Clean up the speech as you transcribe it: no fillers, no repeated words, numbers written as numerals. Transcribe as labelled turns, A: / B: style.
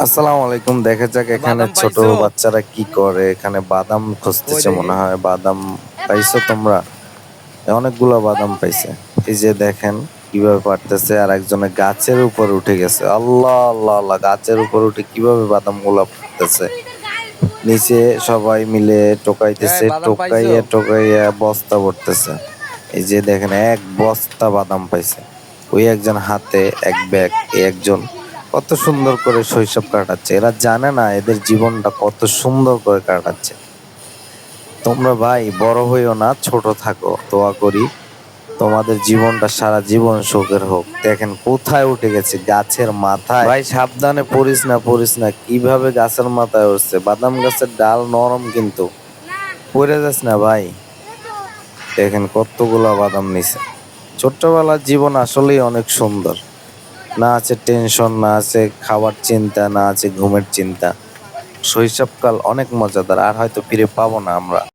A: আসসালামু আলাইকুম। দেখা যাক এখানে
B: বাদাম
A: ছোট
B: পাইছো?
A: বাচ্চারা কি করে। এখানে বাদাম
B: কই
A: খুঁজতেছে
B: দেখি।
A: মনে হয়। বাদাম পাইছো তোমরা? অনেকগুলা বাদাম পাইছে। এই যে দেখেন কিভাবে পারতেছে আর একজনে গাছের উপর উঠে গেছে। আল্লাহ আল্লাহ আল্লাহ, গাছের উপর উঠে কিভাবে বাদাম গুলা পারতেছে। নিচে সবাই মিলে
B: এই
A: টোকাইতেছে,
B: বাদাম পাইছো?
A: টোকাইয়া টোকাইয়া বস্তা ভরতেছে। এই যে দেখেন এক বস্তা বাদাম পাইছে। ওই একজন হাতে এক ব্যাগ, এই একজন কত সুন্দর করে শৈশব কাটাচ্ছে। এরা জানে না এদের জীবনটা কত সুন্দর করে কাটাচ্ছে। তোমরা ভাই বড় হইও না, ছোট থাকো। দোয়া করি তোমাদের জীবনটা সারা জীবন সুখের হোক। দেখেন কোথায় উঠে গেছে, গাছের মাথায়। ভাই সাবধানে পড়িস না, পড়িস না। কিভাবে গাছের মাথায় উঠছে। বাদাম গাছের ডাল নরম কিন্তু, পড়ে যাস না ভাই। দেখেন কতগুলা বাদাম নিছে। ছোট্টবেলার জীবন আসলেই অনেক সুন্দর। না আছে টেনশন, না আছে খাবার চিন্তা, না আছে ঘুমের চিন্তা। শৈশবকাল অনেক মজাদার, আর হয়তো ফিরে পাবো না আমরা।